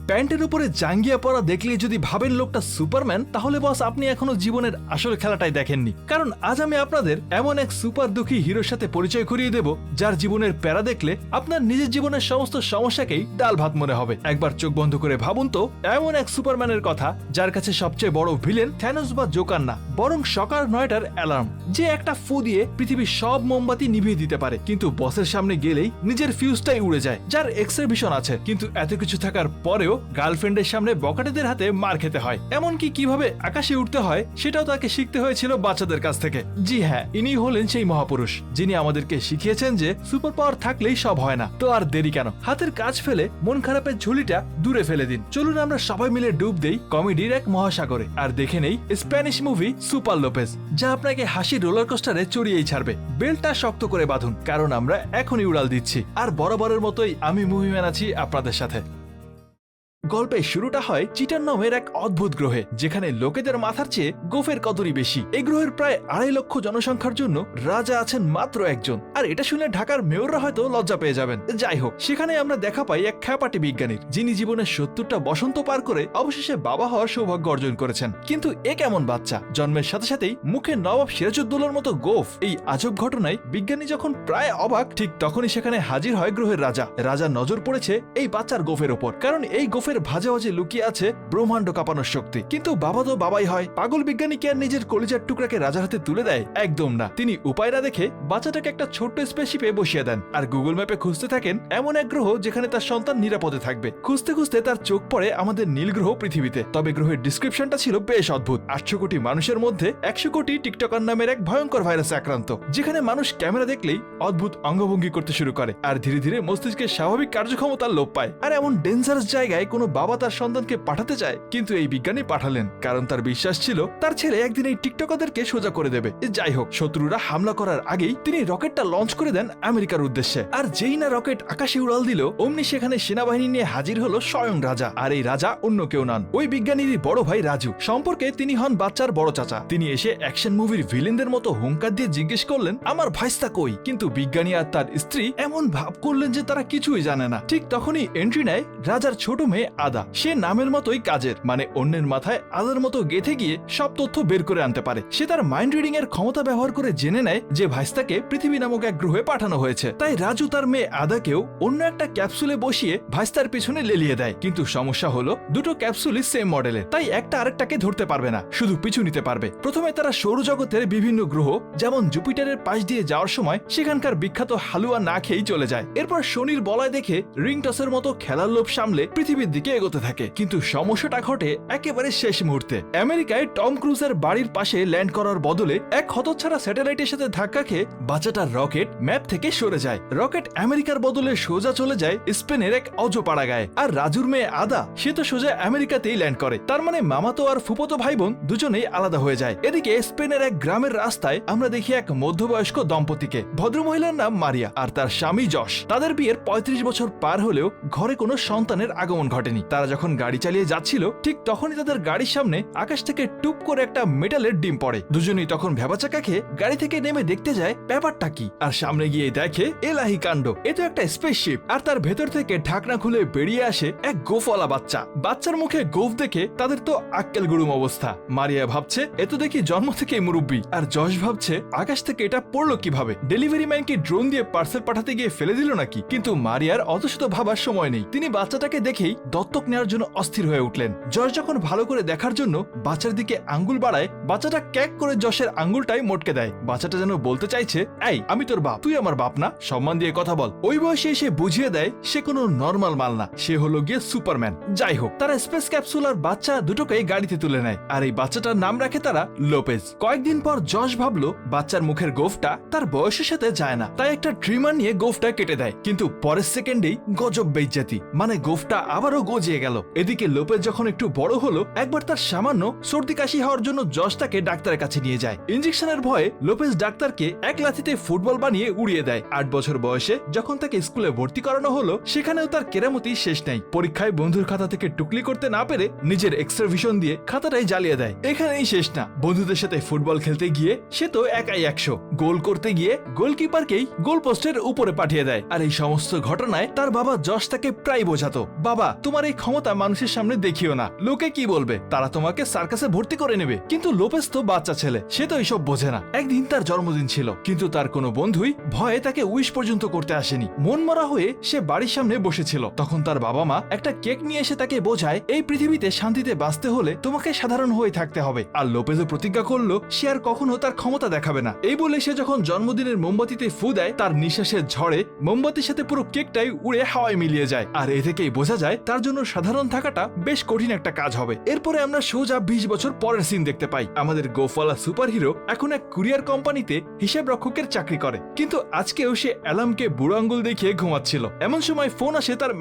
প্যান্টের উপরে জাঙ্গিয়া পরা দেখলে যদি ভাবেন লোকটা সুপারম্যান, তাহলে বস আপনি এখনো জীবনের আসল খেলাটাই দেখেননি। কারণ আজ আমি আপনাদের এমন এক সুপার দুঃখী হিরোর সাথে পরিচয় করিয়ে দেব, যার জীবনের প্যারা দেখলে আপনার নিজের জীবনের সমস্ত সমস্যাকেই ডাল ভাত মনে হবে। একবার চোখ বন্ধ করে ভাবুন তো এমন এক সুপারম্যানের কথা, যার কাছে সবচেয়ে বড় ভিলেন থ্যানোস বা জোকার না, বরং সকাল 9টার অ্যালার্ম, যে একটা ফু দিয়ে পৃথিবীর সব মোমবাতি নিভিয়ে দিতে পারে, কিন্তু বসের সামনে গেলেই নিজের ফিউজটাই উড়ে যায়, যার এক্স-রে ভিশন আছে, কিন্তু এত কিছু থাকার পরেও গার্লফ্রেন্ডের সামনে বকাটেদের হাতে মার খেতে হয়। এমনকি কিভাবে আকাশে উঠতে হয় সেটাও তাকে শিখতে হয়েছিল বাচ্চাদের কাছ থেকে। জি হ্যাঁ, ইনি হলেন সেই মহাপুরুষ যিনি আমাদেরকে শিখিয়েছেন যে সুপার পাওয়ার থাকলেই সব হয় না। তো আর দেরি কেন, হাতের কাজ ফেলে মন খারাপের ঝুলিটা দূরে ফেলে দিন। চলুন আমরা সবাই মিলে ডুব দেই কমেডির এক মহাসাগরে, আর দেখে নেই স্প্যানিশ মুভি সুপার লোপেজ, যা আপনাকে হাসির রোলার কোস্টারে চড়িয়েই ছাড়বে। বেলটা শক্ত করে বাঁধুন, কারণ আমরা এখনই উড়াল দিচ্ছি। আর বরাবরের মতোই আমি মুভিম্যান আছি আপনাদের সাথে। গল্পের শুরুটা হয় চিটার নামের এক অদ্ভুত গ্রহে, যেখানে লোকেদের মাথার চেয়ে গোফের কদরই বেশি। এই গ্রহের প্রায় 2.5 লক্ষ জনসংখ্যার জন্য রাজা আছেন মাত্র একজন। আর এটা শুনে ঢাকার মেয়ররা হয়তো লজ্জা পেয়ে যাবেন। যাই হোক, সেখানে আমরা দেখা পাই এক খ্যাপাটি বিজ্ঞানীর, যিনি জীবনের 70টা বসন্ত পার করে অবশেষে বাবা হওয়ার সৌভাগ্য অর্জন করেছেন। কিন্তু এ কেমন বাচ্চা, জন্মের সাথে সাথেই মুখে নবাব সিরাজউদ্দৌলার মতো গোফ। এই আজব ঘটনায় বিজ্ঞানী যখন প্রায় অবাক, ঠিক তখনই সেখানে হাজির হয় গ্রহের রাজা। রাজার নজর পড়েছে এই বাচ্চার গোফের ওপর, কারণ এই গোফের ভাজে ভাজে লুকিয়ে আছে ব্রহ্মাণ্ড কাঁপানোর শক্তি। কিন্তু বাবা তো বাবাই হয়, পাগল বিজ্ঞানী কি আর নিজের কলিজার টুকরাকে রাজার হাতে তুলে দেয়? একদম না। তিনি উপায় না দেখে বাচ্চাটাকে একটা ছোট্ট স্পেসশিপে বসিয়ে দেন, আর গুগল ম্যাপে খুঁজতে থাকেন এমন এক গ্রহ যেখানে তার সন্তান নিরাপদে থাকবে। খুঁজতে খুঁজতে তার চোখ পড়ে আমাদের নীল গ্রহ পৃথিবীতে। তবে গ্রহের ডিসক্রিপশনটা ছিল বেশ অদ্ভুত। 800 কোটি মানুষের মধ্যে 100 কোটি টিকটকার নামের এক ভয়ঙ্কর ভাইরাসে আক্রান্ত, যেখানে মানুষ ক্যামেরা দেখলেই অদ্ভুত অঙ্গভঙ্গি করতে শুরু করে, আর ধীরে ধীরে মস্তিষ্কের স্বাভাবিক কার্যক্ষমতা লোপ পায়। আর এমন ডেঞ্জারাস জায়গায় কোনো বাবা তার সন্তানকে পাঠাতে চায়, কিন্তু এই বিজ্ঞানী পাঠালেন, কারণ তার বিশ্বাস ছিল তার ছেলে একদিন এই টিকটকারদেরকে সোজা করে দেবে। যাই হোক, শত্রুরা হামলা করার আগেই তিনি রকেটটা লঞ্চ করে দেন আমেরিকার উদ্দেশ্যে। আর যেই না রকেট আকাশে উড়াল দিল, অমনি সেখানে সেনাবাহিনী নিয়ে হাজির হলো স্বয়ং রাজা। আর এই রাজা অন্য কেউ নন, ওই বিজ্ঞানীরই বড় ভাই রাজু। সম্পর্কে তিনি হন বাচ্চার বড় চাচা। তিনি এসে অ্যাকশন মুভির ভিলেনদের মতো হুঙ্কার দিয়ে জিজ্ঞেস করলেন, আমার ভাইস্তা কই? কিন্তু বিজ্ঞানী আর তার স্ত্রী এমন ভাব করলেন যে তারা কিছুই জানে না। ঠিক তখনই এন্ট্রি নেয় রাজার ছোট মেয়ে আদা। সে নামের মতোই কাজের, মানে অন্যের মাথায় আদার মতো গেঁথে গিয়ে সব তথ্য বের করে আনতে পারে। সে তার মাইন্ড রিডিং এর ক্ষমতা ব্যবহার করে জেনে নেয় যে ভাইস্তাকে পৃথিবী নামক এক গ্রহে পাঠানো হয়েছে। তাই রাজু তার মেয়ে আদাকেও অন্য একটা ক্যাপসুলে বসিয়ে ভাইস্তার পিছনে লেলিয়ে দেয়। কিন্তু সমস্যা হলো দুটো ক্যাপসুলই সেম মডেলের, তাই একটা আরেকটাকে ধরতে পারবে না, শুধু পিছু নিতে পারবে। প্রথমে তারা সৌরজগতের বিভিন্ন গ্রহ যেমন জুপিটারের পাশ দিয়ে যাওয়ার সময় সেখানকার বিখ্যাত হালুয়া না খেয়েই চলে যায়। এরপর শনির বলয় দেখে রিং টসের মতো খেলার লোভ সামলে পৃথিবীর দিকে এগোতে থাকে। কিন্তু সমস্যাটা ঘটে একেবারে শেষ মুহূর্তে। আমেরিকায় টম ক্রুজের বাড়ির পাশে ল্যান্ড করার বদলে এক হতচ্ছাড়া স্যাটেলাইটের সাথে ধাক্কা খেয়ে বাচ্চাটার রকেট ম্যাপ থেকে সরে যায়। রকেট আমেরিকার বদলে সোজা চলে যায় স্পেনের এক অজপাড়া গায়ে। আর রাজুর মেয়ে আদা, সে তো সোজা আমেরিকাতেই ল্যান্ড করে। তার মানে মামাতো আর ফুফাতো ভাই বোন দুজনেই আলাদা হয়ে যায়। এদিকে স্পেনের এক গ্রামের রাস্তায় আমরা দেখি এক মধ্যবয়স্ক দম্পতিকে। ভদ্রমহিলার নাম মারিয়া আর তার স্বামী যশ। তাদের বিয়ের 35 বছর পার হলেও ঘরে কোনো সন্তানের আগমন ঘটেনি। তারা যখন গাড়ি চালিয়ে যাচ্ছিল, ঠিক তখনই তাদের গাড়ির সামনে আকাশ থেকে টুপ করে একটা মেটালের ডিম পড়ে। দুজনেই তখন ভেবাচাকা খেয়ে গাড়ি থেকে নেমে দেখতে যায় ব্যাপারটা কি, আর সামনে গিয়ে দেখে এলাহি কাণ্ড। এ তো একটা স্পেসশিপ, আর তার ভেতর থেকে ঢাকনা খুলে বেরিয়ে আসে এক গোফওয়ালা বাচ্চা। বাচ্চার মুখে গোফ দেখে তাদের তো আক্কেল গুড়ুম অবস্থা। মারিয়া ভাবছে এ তো দেখি জন্ম থেকেই মুরব্বী, আর যশ ভাবছে আকাশ থেকে এটা পড়লো কিভাবে? ডেলিভারি ম্যান কি ড্রোন দিয়ে পার্সেল পাঠাতে গিয়ে ফেলে দিল নাকি? কিন্তু মারিয়ার অত শত ভাবার সময় নেই। তিনি বাচ্চাটাকে দেখেই দত্তক নেওয়ার জন্য অস্থির হয়ে উঠলেন। যশ যখন ভালো করে দেখার জন্য বাচ্চার দিকে আঙ্গুল বাড়ায়, বাচ্চাটা ক্যাক করে যশের আঙ্গুলটাই মটকে দেয়। বাচ্চাটা যেন বলতে চাইছে, এই আমি তোর বাপ, তুই আমার বাপ না, সম্মান দিয়ে কথা বল। ওই বয়সে এসে বুঝিয়ে দেয় সে কোনো নর্মাল মাল না, সে হলো গিয়ে সুপারম্যান। যাই হোক, তারা স্পেস ক্যাপসুল আর বাচ্চা দুটোকেই গাড়িতে তুলে নেয়, আর এই বাচ্চাটার নাম রাখে তারা লোপেজ। কয়েকদিন পর যশ ভাবলো বাচ্চার মুখের গোফটা তার বয়সের সাথে যায় না, তাই একটা ট্রিমার নিয়ে গোফটা কেটে দেয়। কিন্তু পরের সেকেন্ডেই গজব বেইজ্জাতি, মানে গোফটা আবারও গজিয়ে গেল। এদিকে লোপেজ যখন একটু বড় হলো, একবার তার সামান্য সর্দি কাশি হওয়ার জন্য যশ তাকে ডাক্তারের কাছে নিয়ে যায়। ইঞ্জেকশনের ভয়ে লোপেজ ডাক্তারকে এক লাথিতে ফুটবল বানিয়ে উড়িয়ে দেয়। 8 বছর বয়সে যখন তাকে স্কুলে ভর্তি করানো হলো, সেখানেও তার কেরামতি শেষ নেই। পরীক্ষায় বন্ধুর খাতা থেকে টুকলি করতে না পেরে নিজের এক্সট্রা ভিশন দিয়ে খাতাটাই জ্বালিয়ে দেয়। এখানেই শেষ না, বন্ধুদের সাথে ফুটবল খেলতে গিয়ে সে তো একাই 100, গোল করতে গিয়ে গোলকিপারকেই গোল পোস্টের উপরে পাঠিয়ে দেয়। আর এই সমস্ত ঘটনায় তার বাবা যশ তাকে প্রায় বোঝাতো, বাবা তোমার তোমার এই ক্ষমতা মানুষের সামনে দেখিও না, লোকে কি বলবে, তারা তোমাকে সার্কাসে ভর্তি করে নেবে। কিন্তু লোপেজ তো বাচ্চা ছেলে, সে তো এইসব বোঝে না। একদিন তার জন্মদিন ছিল, কিন্তু তার কোনো বন্ধুই ভয়ে তাকে উইশ পর্যন্ত করতে আসেনি। মন মরা হয়ে সে বাড়ির সামনে বসেছিল। তখন তার বাবা মা একটা কেক নিয়ে এসে তাকে বোঝায়, এই পৃথিবীতে শান্তিতে বাঁচতে হলে তোমাকে সাধারণ হয়ে থাকতে হবে। আর লোপেজও প্রতিজ্ঞা করলো সে আর কখনো তার ক্ষমতা দেখাবে না। এই বলে সে যখন জন্মদিনের মোমবাতিতে ফু দেয়, তার নিঃশ্বাসের ঝড়ে মোমবাতির সাথে পুরো কেকটাই উড়ে হাওয়ায় মিলিয়ে যায়। আর এ থেকেই বোঝা যায় তার জন্য সাধারণ থাকাটা বেশ কঠিন একটা কাজ হবে। এরপরে আমরা সোজা 20 বছর পরের সিন দেখতে পাই। আমাদের গোফওয়ালা সুপারহিরো এখন এক কুরিয়ার কোম্পানিতে হিসাব রক্ষকের চাকরি করে, কিন্তু আজকেও সে অ্যালামকে বুড়ো আঙ্গুল দেখিয়ে ঘুমাচ্ছিল। এমন সময় ফোন আসে তার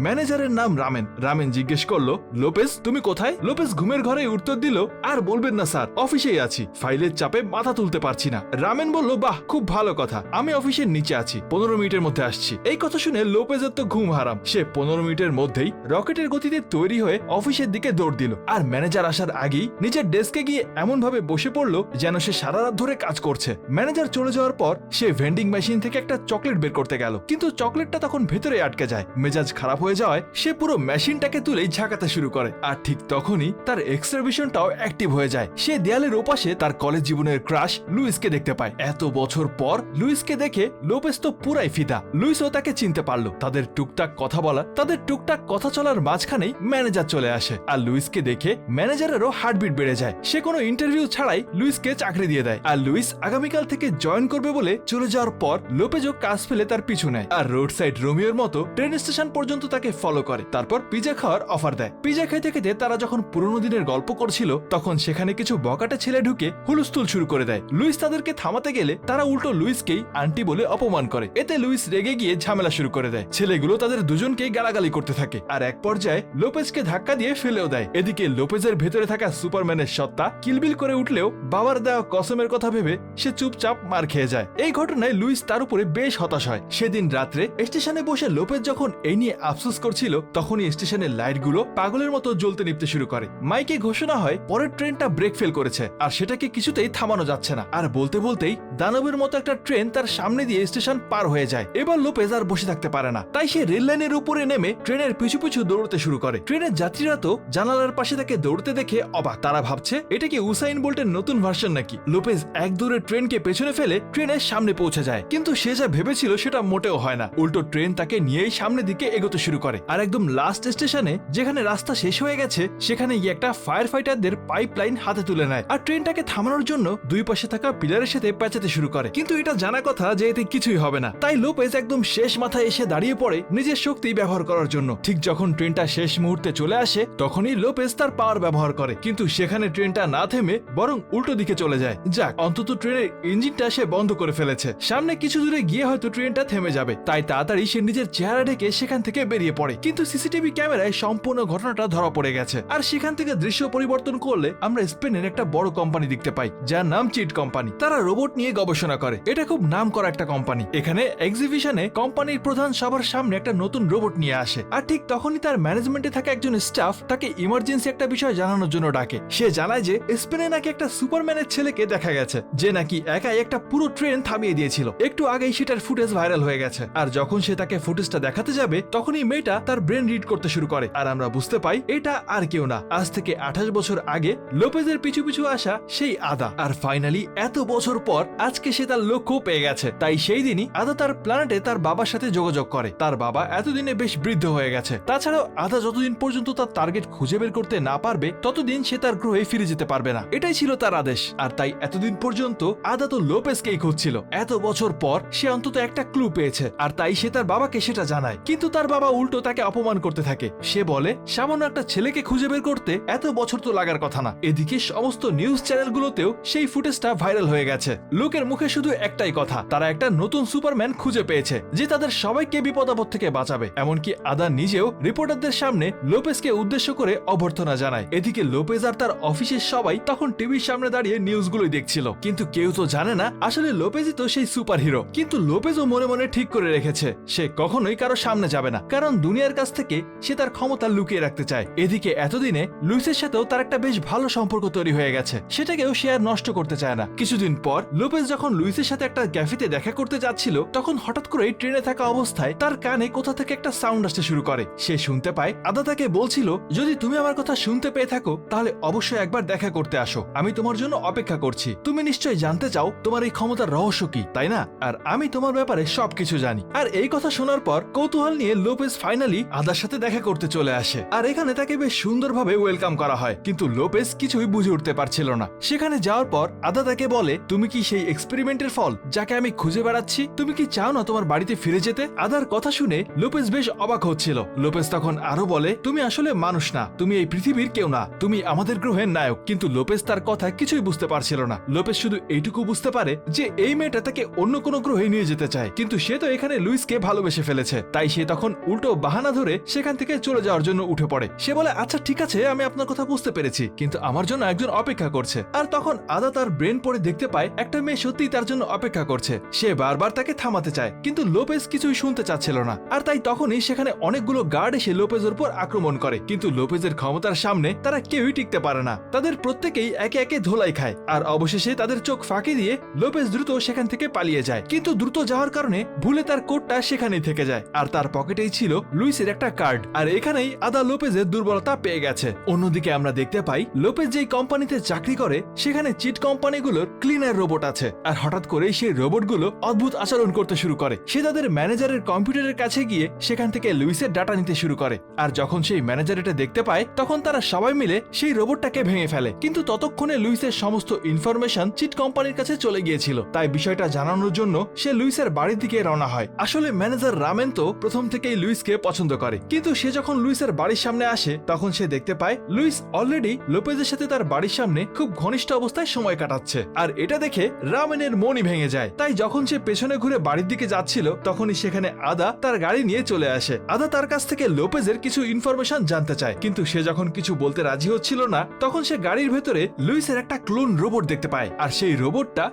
ম্যানেজারের নাম রামেন। রামেন জিজ্ঞেস করলো, লোপেজ তুমি কোথায়? লোপেজ ঘুমের ঘরে উত্তর দিল, আর বলবেন না স্যার, অফিসেই আছি, ফাইলের চাপে মাথা তুলতে পারছি না। রামেন বলল, বাহ, খুব ভালো কথা, আমি অফিসের নিচে আছি, 15 মিনিটের মধ্যে আসছি। এই কথা শুনে লোপেজের তো ঘুম হারাম। সে 15 মিনিটের মধ্যেই রকেটের গতিতে তৈরি হয়ে অফিসের দিকে দৌড় দিল। আর ম্যানেজার আসার আগেই নিজের ডেস্কে গিয়ে এমন ভাবে বসে পড়লো যেন সে সারা রাত ধরে কাজ করছে। ম্যানেজার চলে যাওয়ার পর সে ভেন্ডিং মেশিন থেকে একটা চকলেট বের করতে গেল, কিন্তু চকলেটটা তখন ভেতরে আটকে যায়। মেজাজ খারাপ হয়ে যাওয়ায় সে পুরো মেশিনটাকে তুলেই ঝাঁকাতে শুরু করে। আর ঠিক তখনই তার এক্সরে ভিশনটাও অ্যাক্টিভ হয়ে যায়। সে দেয়ালের ওপাশে তার কলেজ জীবনের ক্রাশ লুইসকে দেখতে পায়। এত বছর পর লুইসকে দেখে লোপেজ তো পুরাই ফিদা। লুইসও তাকে চিনতে পারলো। তাদের টুকটাক কথা চলার মাঝখানেই ম্যানেজার চলে আসে। আর লুইসকে দেখে ম্যানেজারেরও হার্টবিট বেড়ে যায়। সে কোনো ইন্টারভিউ ছাড়াই লুইসকে চাকরি দিয়ে দেয়। আর লুইস আগামীকাল থেকে জয়েন করবে বলে চলে যাওয়ার পর লোপেজও কাজ ফেলে তার পিছু নেয়। আর রোড সাইড রোমিওর মতো ট্রেন স্টেশন পর্যন্ত তাকে ফলো করে। তারপর পিজা খাওয়ার অফার দেয়। পিজা খেতে খেতে তারা যখন পুরোনো দিনের গল্প করছিল, তখন সেখানে কিছু বকাটে ছেলে ঢুকে হুলস্থুল শুরু করে দেয়। লুইস তাদেরকে থামাতে গেলে তারা উল্টো লুইসকেই আন্টি বলে অপমান করে। এতে লুইস রেগে গিয়ে ঝামেলা শুরু করে দেয়। ছেলেগুলো তাদের দুজনকেই গালাগালি করতে থাকে। আর এক পর্যায়ে লোপেজকে ধাক্কা দিয়ে ফেলেও দেয়। এদিকে লোপেজের ভেতরে থাকা সুপারম্যানের সত্তা কিলবিল করে উঠলেও বাবার দেওয়া কসমের কথা ভেবে সে চুপচাপ মার খেয়ে যায়। এই ঘটনায় লুইস তার উপরে বেশ হতাশ হয়। সেদিন রাত্রে স্টেশনে বসে লোপেজ যখন এই নিয়ে আফসোস করছিল, তখনই স্টেশনের লাইটগুলো পাগলের মতো জ্বলতে নিভতে শুরু করে। মাইকে ঘোষণা হয় পরের ট্রেনটা ব্রেক ফেল করেছে, আর সেটাকে কিছুতেই থামানো যাচ্ছে না। আর বলতে বলতেই দানবের মতো একটা ট্রেন তার সামনে দিয়ে স্টেশন পার হয়ে যায়। এবার লোপেজ আর বসে থাকতে পারে না, তাই সে রেল লাইনের উপরে নেমে ট্রেনের পিছু পিছু দৌড়তে শুরু করে। ট্রেনের যাত্রীরা তো জানালার পাশে তাকে দৌড়তে দেখে অবাক। তারা ভাবছে এটা কি উসাইন বোল্টের নতুন ভার্সন নাকি। লোপেজ এক দৌড়ে ট্রেনকে পেছনে ফেলে ট্রেনের সামনে পৌঁছে যায়, কিন্তু সে যা ভেবেছিল সেটা মোটেও হয় না। উল্টো ট্রেন তাকে নিয়েই সামনের দিকে এগোতে শুরু করে। আর একদম লাস্ট স্টেশনে, যেখানে রাস্তা শেষ হয়ে গেছে, সেখানে গিয়ে একটা ফায়ার ফাইটারদের পাইপলাইন হাতে তুলে নেয়। আর ট্রেনটাকে থামানোর জন্য দুই পাশে থাকা পিলারের সাথে পেঁচাতে শুরু করে। কিন্তু এটা জানা কথা যে এতে কিছুই হবে না। তাই লোপেজ একদম শেষ মাথায় এসে দাঁড়িয়ে পড়ে নিজের শক্তি ব্যবহার করার জন্য। ঠিক যখন ট্রেনটা শেষ মুহূর্তে চলে আসে, তখনই লোপেজ তার পাওয়ার ব্যবহার করে, কিন্তু সেখানে ট্রেনটা না থেমে বরং উল্টো দিকে চলে যায়। যাক, অন্তত ট্রেনের ইঞ্জিনটা সে বন্ধ করে ফেলেছে। সামনে কিছু দূরে গিয়ে হয়তো ট্রেনটা থেমে যাবে। তাই তাড়াতাড়ি সে নিজের চেহারা ঢেকে সেখান থেকে বেরিয়ে পড়ে। কিন্তু সিসিটিভি ক্যামেরায় সম্পূর্ণ ঘটনাটা ধরা পড়ে গেছে। আর সেখান থেকে দৃশ্য পরিবর্তন করলে আমরা স্পেনের একটা বড় কোম্পানি দেখতে পাই, যার নাম চিট কোম্পানি। তারা রোবট নিয়ে গবেষণা করে। এটা খুব নাম করা একটা কোম্পানি। এখানে এক্সিবিশনে কোম্পানির প্রধান সবার সামনে একটা নতুন রোবট নিয়ে আসে। আর ঠিক তখনই তার ম্যানেজমেন্টে থাকা একজন স্টাফ তাকে ইমার্জেন্সি একটা বিষয় জানানোর জন্য ডাকে। সে জানায় যে স্পেনে নাকি একটা সুপারম্যানের ছেলেকে দেখা গেছে, যে নাকি একাই একটা পুরো ট্রেন থামিয়ে দিয়েছিল। একটু আগেই সেটার ফুটেজ ভাইরাল হয়ে গেছে। আর যখন সে তাকে ফুটেজটা দেখাতে যাবে, তখনই মেয়েটা তার ব্রেন রিড করতে শুরু করে। আর আমরা বুঝতে পাই এটা আর কেউ না, আজ থেকে 28 বছর আগে লোপেজের পিছু পিছু আসা সেই আদা। আর ফাইনালি এত বছর পর আজকে সে তার লক্ষ্য পেয়ে গেছে। তাই সেই দিনই আদা তার প্ল্যানেটে তার বাবার সাথে যোগাযোগ করে। তার বাবা এতদিনে বেশ বৃদ্ধ হয়ে গেছে। তাছাড়াও আদা যতদিন পর্যন্ত তার টার্গেট খুঁজে বের করতে না পারবে, ততদিন সে তার গ্রহে ফিরে যেতে পারবে না। এটাই ছিল তার আদেশ। আর তাই এতদিন পর্যন্ত আদা তো লোপেজকেই খুঁজছিল। এত বছর পর সে অন্তত একটা ক্লু পেয়েছে। আর তাই সে তার বাবাকে সেটা জানায়। কিন্তু তার বাবা উল্টো তাকে অপমান করতে থাকে। সে বলে সামান্য একটা ছেলেকে খুঁজে বের করতে এত বছর তো লাগার কথা না। এদিকে সমস্ত নিউজ চ্যানেলগুলোতেও সেই ফুটেজটা ভাইরাল হয়ে গেছে। লোকের মুখে শুধু একটাই কথা, তারা একটা নতুন সুপারম্যান খুঁজে পেয়েছে, যে তাদের সবাইকে বিপদ আপদ থেকে বাঁচাবে। এমনকি আদা নিজেও রিপোর্টারদের সামনে লোপেজকে উদ্দেশ্য করে অভ্যর্থনা জানায়। এদিকে লোপেজ আর তার অফিসের সবাই তখন টিভির সামনে দাঁড়িয়ে নিউজগুলোই দেখছিল। কিন্তু কেউ তো জানে না আসলে লোপেজই তো সেই সুপার হিরো। কিন্তু লোপেজও মনে মনে ঠিক করে রেখেছে সে কখনোই কারো সামনে যাবে না, কারণ দুনিয়ার কাছ থেকে সে তার ক্ষমতা লুকিয়ে রাখতে চায়। এদিকে এতদিনে লুইসের সাথেও তার একটা বেশ ভালো সম্পর্ক তৈরি হয়ে গেছে, সেটাকেও সে আর নষ্ট করতে চায় না। কিছুদিন পর লোপেজ যখন লুইসের সাথে একটা ক্যাফেতে দেখা করতে যাচ্ছিল, তখন হঠাৎ করে ট্রেনে থাকা অবস্থায় তার কানে কোথা থেকে একটা সাউন্ড আসতে শুরু করে। সে শুনতে পায় আদা তাকে বলছিল, যদি তুমি আমার কথা শুনতে পেয়ে থাকো তাহলে অবশ্যই একবার দেখা করতে আসো, আমি তোমার জন্য অপেক্ষা করছি। তুমি নিশ্চয়ই জানতে চাও তোমার এই ক্ষমতার রহস্য কি, তাই না? আর আমি তোমার ব্যাপারে সবকিছু জানি। আর এই কথা শোনার পর কৌতূহল নিয়ে লোপেজ ফাইনালি আদার সাথে দেখা করতে চলে আসে। আর এখানে তাকে বেশ সুন্দরভাবে ওয়েলকাম করা হয়, কিন্তু লোপেজ কিছুই বুঝে উঠতে পারছিল না। সেখানে যাওয়ার পর আদা তাকে বলে, তুমি কি সেই এক্সপেরিমেন্টের ফল যাকে আমি খুঁজে বেড়াচ্ছি? তুমি কি চাও না তোমার বাড়িতে ফিরে যেতে? আদার কথা শুনে লোপেজ বেশ অবাক হচ্ছিল। লোপেজ তখন আরো বলে, তুমি আসলে মানুষ না, তুমি এই পৃথিবীর কেউ না, তুমি আমাদের গ্রহের নায়ক। কিন্তু লোপেজ তার কথা কিছুই বুঝতে পারছিল না। লোপেজ শুধু এইটুকু বুঝতে পারে যে এই মেয়েটা তাকে অন্য কোনো গ্রহে নিয়ে যেতে চায়, কিন্তু সে তো এখানে লুইসকে ভালোবেসে ফেলেছে। তাই সে তখন উল্টো বাহানা ধরে সেখান থেকে চলে যাওয়ার জন্য উঠে পড়ে। সে বলে, আচ্ছা ঠিক আছে, আমি আপনার কথা বুঝতে পেরেছি, কিন্তু আমার জন্য একজন অপেক্ষা করছে। আর তখন আদা তার ব্রেন পড়ে দেখতে পায় একটা মেয়ে সত্যিই তার জন্য অপেক্ষা করছে। সে বারবার তাকে থামাতে চায়, কিন্তু লোপেজ কিছুই শুনতে চাচ্ছিল না। আর তাই তখনই সেখানে অনেকগুলো গার্ড এসে লোপেজের উপর আক্রমণ করে, কিন্তু লোপেজের ক্ষমতার সামনে তারা কেউই টিকতে পারে না। তাদের প্রত্যেকেই একে একে ধোলাই খায়, আর অবশেষে তাদের চোখ ফাঁকি দিয়ে লোপেজ দ্রুত সেখান থেকে পালিয়ে যায়। কিন্তু দ্রুত যাওয়ার কারণে ভুলে তার কোটটা সেখানেই থেকে যায়, আর তার পকেটেই ছিল লুইসের একটা কার্ড। আর এখানেই আদা লোপেজের দুর্বলতা পেয়ে গেছে। অন্যদিকে আমরা দেখতে পাই লোপেজ যেই কোম্পানিতে চাকরি করে সেখানে চিট কোম্পানিগুলোর ক্লিনার রোবট আছে। আর হঠাৎ করেই সেই রোবটগুলো অদ্ভুত আচরণ করতে শুরু করে। সে তাদের ম্যানেজারের কম্পিউটারের কাছে গিয়ে সেখান থেকে লুইসের ডাটা নিতে শুরু করে। আর যখন সেই ম্যানেজার এটা দেখতে পায় তখন তারা সবাই মিলে সেই রোবটটাকে ভেঙে ফেলে। কিন্তু ততক্ষণে লুইসের সমস্ত ইনফরমেশন চিট কোম্পানির কাছে চলে গিয়েছিল। তাই বিষয়টা জানানোর জন্য সে লুইসের বাড়ির দিকে রওনা হয়। আসলে ম্যানেজার রামেন তো প্রথম থেকেই লুইসকে পছন্দ করে, কিন্তু সে যখন লুইসের বাড়ির সামনে আসে তখন সে দেখতে পায় লুইস অলরেডি লোপেজের সাথে তার বাড়ির সামনে খুব ঘনিষ্ঠ অবস্থায় সময় কাটাচ্ছে। আর এটা দেখে রামেনের মনই ভেঙে যায়। তাই যখন সে পেছনে ঘুরে বাড়ির দিকে যাচ্ছিল তখনই সেখানে আদা তার গাড়ি নিয়ে চলে আসে। আদা তার কাছ থেকে লোপেজের কিছু ইনফরমেশন জানতে চায়, কিন্তু সে যখন কিছু বলতে রাজি হচ্ছিল না তখন সে গাড়ির ভেতরে লুইসের একটা ক্লোন রোবট দেখতে পায়। আর সেই রোবটটা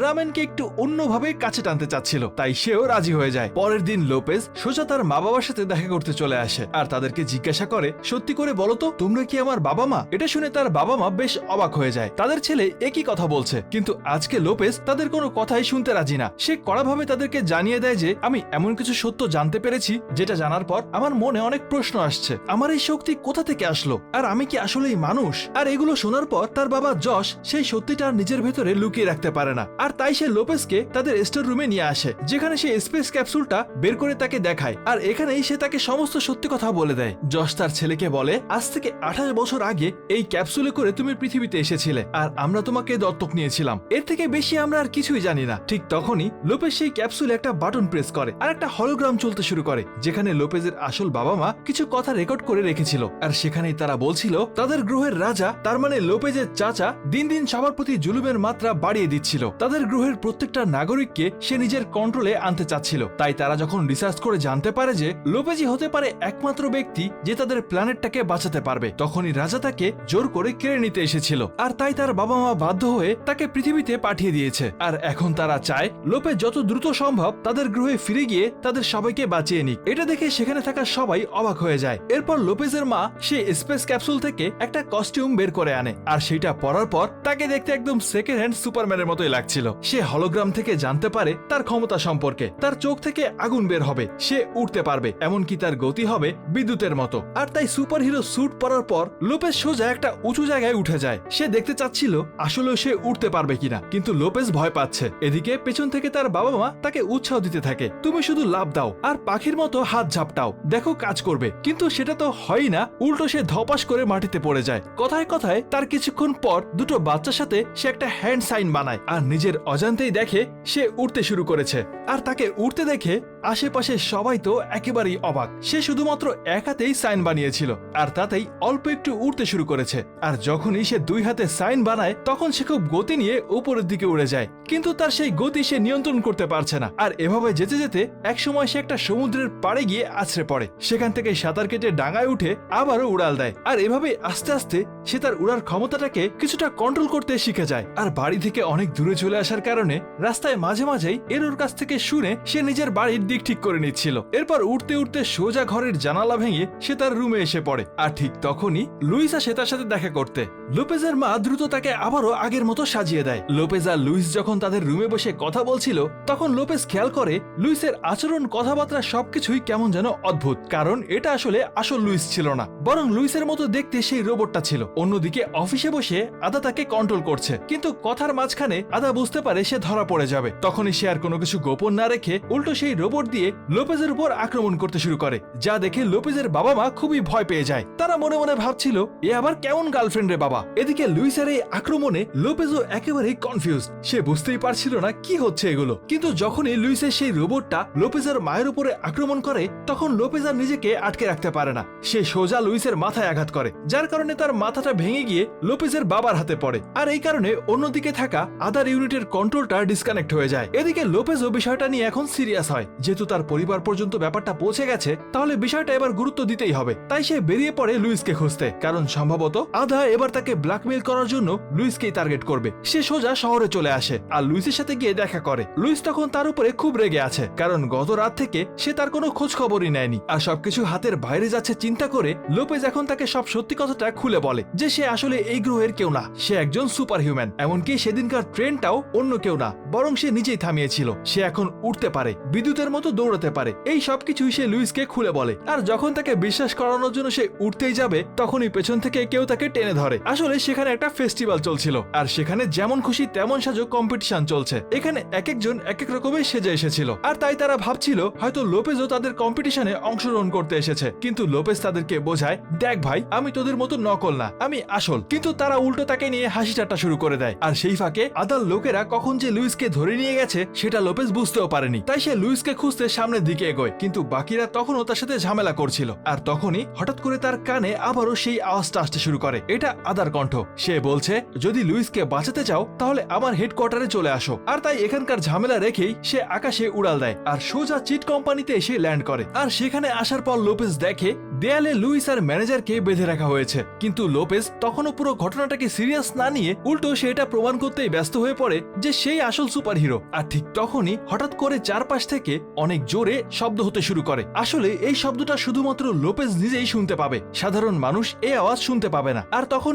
রামেনকে একটু অন্যভাবে কাছে টানতে চাচ্ছিল, তাই সেও রাজি হয়ে যায়। পরের দিন লোপেজ সোজা তার মা বাবার সাথে দেখা করতে চলে আসে আর তাদেরকে জিজ্ঞাসা করে, সত্যি করে বলো তো তোমরা কি আমার বাবা মা? এটা শুনে তার বাবা মা বেশ অবাক হয়ে যায়। তাদের ছেলে একই কথা বলছে, কিন্তু আজকে লোপেজ তাদের কোনো কথাই শুনতে রাজি না। সে কড়াভাবে তাদেরকে জানিয়ে দেয় যে আমি এমন কিছু সত্য জানতে পেরেছি যেটা জানার পর আমার মনে অনেক প্রশ্ন আসছে। আমার এই শক্তি কোথা থেকে আসলো, আর আমি কি আসলেই মানুষ? আর এগুলো শোনার পর তার বাবা যশ সেই সত্যিটা নিজের ভেতরে লুকিয়ে রাখতে পারে না। আর তাই সে লোপেজকে তাদের স্টোর রুমে নিয়ে আসে, যেখানে সে স্পেস ক্যাপসুলটা বের করে তাকে দেখায়। আর এখানেই সে তাকে সমস্ত সত্যি কথা বলে দেয়। যশ তার ছেলেকে বলে, আজ থেকে 28 বছর আগে এই ক্যাপসুলে করে তুমি পৃথিবীতে এসেছিলে আর আমরা তোমাকে দত্তক নিয়েছিলাম। এর থেকে বেশি আমরা আর কিছুই জানি না। ঠিক তখনই লোপেজ সেই ক্যাপসুলে একটা বাটন প্রেস করে আর একটা হলোগ্রাম চলতে শুরু করে, যেখানে লোপেজের আসল বাবা মা কিছু কথা রেকর্ড করে রেখেছিল। আর সেখানেই তারা বলছিল তাদের গ্রহের রাজা, তার মানে লোপেজের চাচা, দিন দিন সবার প্রতি জুলুমের মাত্রা বাড়িয়ে দিচ্ছিল। তাদের গ্রহের প্রত্যেকটা নাগরিককে সে নিজের কন্ট্রোলে আনতে চাচ্ছিল। তাই তারা যখন রিসার্চ করে জানতে পারে যে লোপেজই হতে পারে একমাত্র ব্যক্তি যে তাদের প্ল্যানেটটাকে বাঁচাতে পারবে, তখনই রাজা তাকে জোর করে কেড়ে নিতে এসেছিল। আর তাই তার বাবা মা বাধ্য হয়ে তাকে পৃথিবীতে পাঠিয়ে দিয়েছে। আর এখন তারা চায় লোপেজ যত দ্রুত সম্ভব তাদের গ্রহে ফিরে গিয়ে তাদের সবাইকে বাঁচিয়ে নিক। এটা দেখে সেখানে থাকা সবাই অবাক হয়ে যায়। এরপর লোপেজের মা সে স্পেস ক্যাপসুল থেকে একটা কস্টিউম বের করে আনে, আর সেটা পরার পর তাকে দেখতে একদম সেকেন্ড হ্যান্ড সুপারম্যানের মতোই লাগছিল। সে হলোগ্রাম থেকে জানতে পারে তার ক্ষমতা সম্পর্কে। তার চোখ থেকে আগুন বের হবে, সে উঠতে পারবে, এমনকি তার গতি হবে বিদ্যুতের মতো। আর তাই সুপার হিরো স্যুট পরার পর লোপেজ সোজা একটা উঁচু জায়গায় উঠে যায়। সে দেখতে চাচ্ছিল আসলে সে উঠতে পারবে কিনা, কিন্তু লোপেজ ভয় পাচ্ছে। এদিকে পেছন থেকে তার বাবা মা তাকে উৎসাহ দিতে থাকে, তুমি শুধু লাফ দাও আর পাখির মতো হাত ঝাপটাও, দেখো কাজ করবে। কিন্তু সেটা তো হয়ই না, উল্টো সে ধপাস করে মাটিতে পড়ে যায়। কথায় কথায় তার কিছুক্ষণ পর দুটো বাচ্চার সাথে সে একটা হ্যান্ড সাইন বানায় আর নিজের অজান্তেই দেখে সে উঠতে শুরু করেছে। আর তাকে উঠতে দেখে আশেপাশে সবাই তো একেবারেই অবাক। সে শুধুমাত্র এক হাতেই সাইন বানিয়েছিল আর তাতেই অল্প একটু উঠতে শুরু করেছে। আর যখনই সে দুই হাতে সাইন বানায় তখন সে খুব গতি নিয়ে উপরের দিকে উড়ে যায়, কিন্তু তার সেই গতি সে নিয়ন্ত্রণ করতে পারছে না। আর এভাবে যেতে যেতে একসময় সে একটা সমুদ্রের পাড়ে গিয়ে আছড়ে পড়ে। সেখান থেকে সাঁতার কেটে ডাঙায় উঠে আবারও উড়াল দেয়। আর এভাবে আস্তে আস্তে সে তার উড়ার ক্ষমতাটাকে কিছুটা কন্ট্রোল করতে শিখে যায়। আর বাড়ি থেকে অনেক দূরে চলে আসার কারণে রাস্তায় মাঝে মাঝেই এরোর কাছ থেকে শুনে সে নিজের বাড়ির দিক ঠিক করে নিচ্ছিল। এরপর উঠতে উঠতে সোজা ঘরের জানালা ভেঙে সে তার রুমে এসে পড়ে। আর ঠিক তখনই লুইস আসে তার সাথে দেখা করতে। লোপেজের মা দ্রুত তাকে আবারও আগের মতো সাজিয়ে দেয়। লোপেজ আর লুইস যখন তাদের রুমে বসে কথা বলছিল তখন লোপেজ খেয়াল করে লুইসের আচরণ, কথাবার্তা সবকিছুই কেমন যেন অদ্ভুত, কারণ এটা আসলে আসল লুইস ছিল না, বরং লুইসের মতো দেখতে সেই রোবটটা ছিল। অন্যদিকে অফিসে বসে আদা তাকে কন্ট্রোল করছে, কিন্তু কথার মাঝখানে আদা বুঝতে পারে সে ধরা পড়ে যাবে। তখনই সে আর কোনো কিছু গোপন না রেখে উল্টো সেই রোবট দিয়ে লোপেজের উপর আক্রমণ করতে শুরু করে, যা দেখে লোপেজের বাবা মা খুবই ভয় পেয়ে যায়। তারা মনে মনে ভাবছিল এ আবার কেমন গার্লফ্রেন্ড রে বাবা। এদিকে লুইসের এই আক্রমণে লোপেজও একেবারেই কনফিউজ, সে বুঝতেই পারছিল না কি হচ্ছে এগুলো। কিন্তু যখনই লুইসের সেই রোবটটা লোপেজের মায়ের উপরে আক্রমণ করে তখন লোপেজ আর নিজেকে আটকে রাখতে পারে না, সে সোজা লুইসের মাথায় আঘাত করে, যার কারণে তার মাথাটা ভেঙে গিয়ে লোপেজের বাবার হাতে পড়ে। আর এই কারণে অন্যদিকে থাকা আদার ইউনিটের কন্ট্রোলটা ডিসকানেক্ট হয়ে যায়। এদিকে লোপেজও বিষয়টা নিয়ে এখন সিরিয়াস হয়, যেহেতু তার পরিবার পর্যন্ত ব্যাপারটা পৌঁছে গেছে তাহলে বিষয়টা এবার গুরুত্ব দিতেই হবে। তাই সে বেরিয়ে পড়ে লুইসকে খুঁজতে, কারণ সম্ভবত আদা এবার তাকে ব্ল্যাকমেইল করার জন্য লুইসকেই টার্গেট করবে। সে সোজা শহরে চলে আসে আর লুইসের সাথে গিয়ে দেখা করে। লুইস তখন তার উপরে খুব রেগে আছে, কারণ গত রাত থেকে সে তার কোনো খোঁজ খবরই নেয়নি আর সবকিছু হাতের বাইরে যাচ্ছে চিন্তা করে লোপেজ এখন তাকে সব সত্যি কথাটা খুলে বলে যে সে আসলে এই গ্রহের কেউ না, সে একজন সুপার হিউম্যান। এমনকি সেদিনকার ট্রেনটাও অন্য কেউ না, বরং সে নিজেই থামিয়েছিল। সে এখন উঠতে পারে, বিদ্যুতের মতো দৌড়াতে পারে, এই সবকিছুই সে লুইসকে খুলে বলে। আর যখন তাকে বিশ্বাস করানোর জন্য সে উঠতেই যাবে তখনই পেছন থেকে কেউ তাকে টেনে ধরে। আসলে সেখানে একটা ফেস্টিভ্যাল চলছিল আর সেখানে যেমন খুশি তেমন সাজো কম্পিটিশন চলছে। এখানে এক একজন এক এক রকমের সেজে এসেছিল আর তাই তারা ভাবছিল হয়তো লোপেজও তাদের কম্পিটিশনে অংশগ্রহণ করতে এসেছে। কিন্তু লোপেজ তাদেরকে বোঝায়, দেখ ভাই, আমি তোদের মতো নকল না, আমি আসল। কিন্তু তারা উল্টো তাকে নিয়ে হাসি ঠাট্টা শুরু করে দেয়। আর সেই ফাঁকে আদার লোকেরা কখন যে লুইসকে ধরে নিয়ে গেছে সেটা লোপেজ বুঝতেও পারেনি, তাই সে লুইসকে খুঁজতে সামনের দিকে এগোয়। কিন্তু বাকিরা তখনও তার সাথে ঝামেলা করছিল। আর তখনই হঠাৎ করে তার কানে আবারও সেই আওয়াজটা আসতে শুরু করে। এটা আদার কণ্ঠ। সে বলছে, যদি লুইসকে বাঁচাতে চাও তাহলে আমার হেডকোয়ার্টারে চলে আসো। আর তাই এখানকার ঝামেলা রেখেই সে আকাশে উড়াল দেয় আর সোজা চিট কোম্পানিতে এসে ল্যান্ড করে। আর সেখানে আসার পর লোপেজ দেখে দেয়ালে লুইস আর ম্যানেজারকে বেঁধে রাখা হয়েছে। কিন্তু লোপেজ তখনও পুরো ঘটনাটাকে সিরিয়াস না নিয়ে উল্টো সে এটা প্রমাণ করতেই ব্যস্ত হয়ে পড়ে যে সেই আসল সুপার হিরো। আর ঠিক তখনই হঠাৎ করে চারপাশ থেকে অনেক জোরে শব্দ হতে শুরু করে। আসলে এই শব্দটা শুধুমাত্র লোপেজ নিজেই শুনতে পাবে, সাধারণ মানুষ এই আওয়াজ শুনতে পাবে না। আর তখন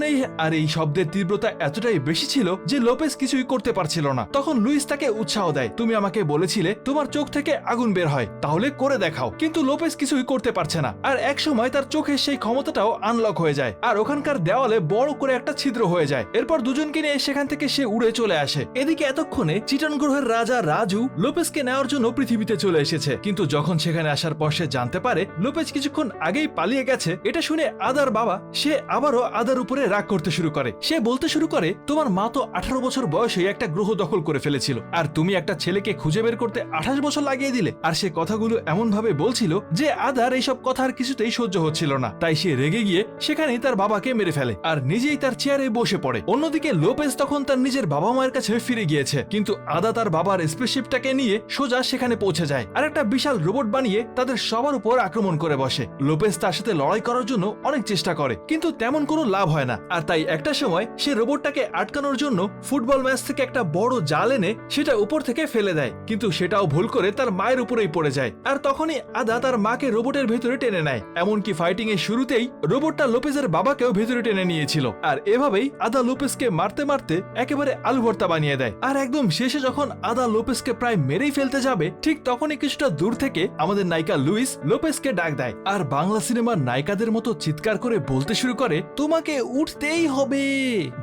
এই শব্দের তীব্রতা এতটাই বেশি ছিল যে লোপেজ কিছুই করতে পারছিল না। তখন লুইস তাকে উৎসাহ দেয়, তুমি আমাকে বলেছিলে তোমার চোখ থেকে আগুন বের হয়, তাহলে করে দেখাও। কিন্তু লোপেজ কিছুই করতে পারছে না। আর এক সময় তার চোখের সেই ক্ষমতাটাও আনলক হয়ে যায় আর ওখানকার দেওয়ালে বড় করে একটা ছিদ্র হয়ে যায়। এরপর দুজনকে নিয়ে সেখান থেকে সে উড়ে চলে আসে। এদিকে এতক্ষণে চিটান গ্রহের রাজা রাজু লোপেজকে নেওয়ার জন্য পৃথিবীতে চলে এসেছে। কিন্তু যখন সেখানে আসার পর সে জানতে পারে লোপেজ কিছুক্ষণ আগেই পালিয়ে গেছে, এটা শুনে আদার বাবা সে আবারও আদার উপরে রাগ করতে শুরু করে। সে বলতে শুরু করে, তোমার মা তো 18 বছর বয়সে একটা গ্রহ দখল করে ফেলেছিল আর তুমি একটা ছেলেকে খুঁজে বের করতে 28 বছর লাগিয়ে দিলে। আর সে কথাগুলো এমন ভাবে বলছিল যে আদার এইসব কথা আর কিছুতেই সহ্য হচ্ছিল না। তাই সে রেগে গিয়ে সেখানেই তার বাবাকে মেরে ফেলে আর নিজেই তার চেয়ারে বসে পড়ে। অন্যদিকে লোপেজ তখন তার নিজের বাবা মায়ের কাছে ফিরে গিয়েছে, কিন্তু আদা তার বাবার স্পেসশিপটাকে নিয়ে সোজা সেখানে পৌঁছে যায় আর একটা বিশাল রোবট বানিয়ে তাদের সবার উপর আক্রমণ করে বসে। লোপেজ তার সাথে লড়াই করার জন্য অনেক চেষ্টা করে, কিন্তু তেমন কোনো লাভ হয় না। আর তাই একটা সময় সে রোবটটাকে আটকানোর জন্য ফুটবল ম্যাচ থেকে একটা বড় জাল এনে সেটা উপর থেকে ফেলে দেয়, কিন্তু সেটাও ভুল করে তার মায়ের উপরেই পড়ে যায়। আর তখনই আদা তার মাকে রোবটের ভেতরে টেনে নেয়। এমনকি ফাইটিং এর শুরুতেই রোবটটা লোপেজের বাবাকেও ভেতরে টেনে নিয়েছিল। আর এভাবেই আদা লোপেজকে মারতে মারতে একেবারে আলু ভর্তা বানিয়ে দেয়। আর একদম শেষে যখন আদা লোপেজকে প্রায় মেরেই ফেলতে যাবে ঠিক তখনই কিছুটা দূর থেকে আমাদের নায়িকা লুইস লোপেজকে ডাক দেয় আর বাংলা সিনেমার নায়িকাদের মতো চিৎকার করে বলতে শুরু করে, তোমাকে উঠতেই হবে।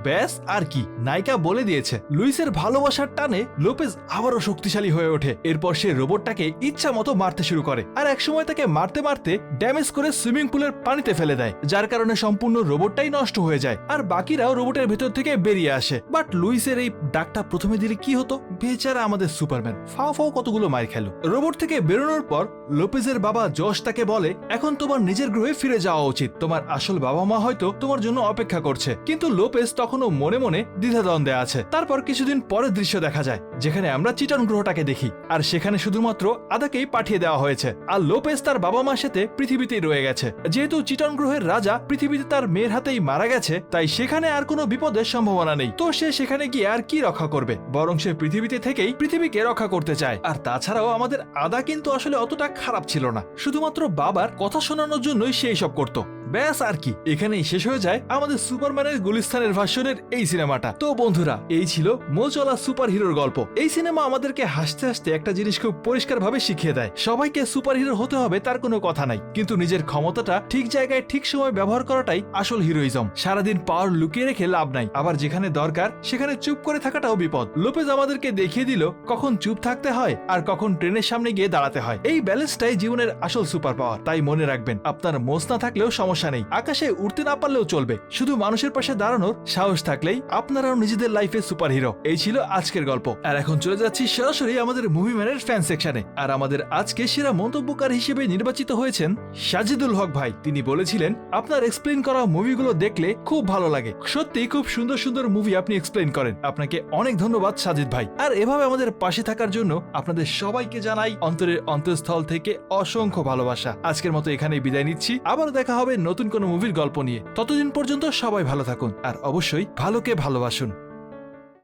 ব্যাস আর কি, নায়িকা বলে দিয়েছে। লুইসের ভালোবাসার টানে লোপেজ আবারও শক্তিশালী হয়ে ওঠে। এরপর সে রোবটটাকে ইচ্ছা মতো মারতে শুরু করে আর একসময় তাকে মারতে মারতে ড্যামেজ করে সুইমিং পুলের পানিতে ফেলে দেয়, যার কারণে সম্পূর্ণ রোবটটাই নষ্ট হয়ে যায় আর বাকিরাও রোবটের ভেতর থেকে বেরিয়ে আসে। বাট লুইসের এই ডাকটা প্রথমে দিলে কি হতো, বেচারা আমাদের সুপারম্যান ফাও ফাও কতগুলো মার খেল। রোবট থেকে বেরোনোর পর লোপেজের বাবা জশ তাকে বলে, এখন তোমার নিজের গ্রহে ফিরে যাওয়া উচিত, তোমার আসল বাবা মা হয়তো তোমার জন্য অপেক্ষা করছে। কিন্তু লোপেজ তখনও মনে মনে দ্বিধাদ্বন্দ্বে আছে। তারপর কিছুদিন পরের দৃশ্য দেখা যায় যেখানে আমরা চিটান গ্রহটাকে দেখি আর সেখানে শুধুমাত্র আদাকেই পাঠিয়ে দেওয়া হয়েছে আর লোপেজ তার বাবা মার সাথে পৃথিবীতেই রয়ে গেছে। যেহেতু চিটান গ্রহের রাজা পৃথিবীতে তার মেয়ের হাতেই মারা গেছে তাই সেখানে আর কোনো বিপদের সম্ভাবনা নেই, তো সে সেখানে গিয়ে আর কি রক্ষা রক্ষা করবে, বরং সে পৃথিবীতে থেকেই পৃথিবীকে রক্ষা করতে চায়। আর তাছাড়াও আমাদের আদা কিন্তু আসলে অতটা খারাপ ছিল না, শুধুমাত্র বাবার কথা শোনানোর জন্যই সে এইসব করতো। ব্যাস আর কি, এখানেই শেষ হয়ে যায় আমাদের সুপারম্যানের গুলিস্তানের ভার্সনের এই সিনেমাটা। তো বন্ধুরা, এই ছিল মোচলা সুপার হিরোর গল্প। এই সিনেমা আমাদেরকে হাসতে হাসতে একটা জিনিস খুব পরিষ্কারভাবে শিখিয়ে দেয়, সবাইকে সুপার হিরো হতে হবে তার কোনো কথা নাই, কিন্তু নিজের ক্ষমতাটা ঠিক জায়গায় ঠিক সময় ব্যবহার করাটাই আসল হিরোইজম। সারাদিন পাওয়ার লুকিয়ে রেখে লাভ নাই, আবার যেখানে দরকার সেখানে চুপ করে থাকাটাও বিপদ। লোপেজ আমাদেরকে দেখিয়ে দিল কখন চুপ থাকতে হয় আর কখন ট্রেনের সামনে গিয়ে দাঁড়াতে হয়। এই ব্যালেন্সটাই জীবনের আসল সুপার পাওয়ার। তাই মনে রাখবেন, আপনার মোজ না থাকলেও সমস্যা নেই, আকাশে উঠতে না পারলেও চলবে, শুধু মানুষের পাশে দাঁড়ানোর সাহস থাকলেই আপনারাও নিজেদের লাইফে সুপার হিরো। এই ছিল আজকের গল্প। আর এখন চলে যাচ্ছি সরাসরি আমাদের মুভি ম্যানের ফ্যান সেকশনে। আর আমাদের আজকে সেরা মন্তব্যকার হিসেবে নির্বাচিত হয়েছেন সাজিদুল হক ভাই। তিনি বলেছিলেন, আপনার এক্সপ্লেইন করা মুভিগুলো দেখলে খুব ভালো লাগে, সত্যি খুব সুন্দর সুন্দর মুভি আপনি এক্সপ্লেইন করেন। আপনাকে অনেক ধন্যবাদ সাজিদ ভাই। আর এভাবে আমাদের পাশে থাকার জন্য আপনাদের সবাইকে জানাই অন্তরের অন্তঃস্থল থেকে অসংখ্য ভালোবাসা। আজকের মতো এখানেই বিদায় নিচ্ছি, আবার দেখা হবে নতুন কোনো মুভির গল্প নিয়ে। ততদিন পর্যন্ত সবাই ভালো থাকুন আর অবশ্যই ভালোকে ভালোবাসুন।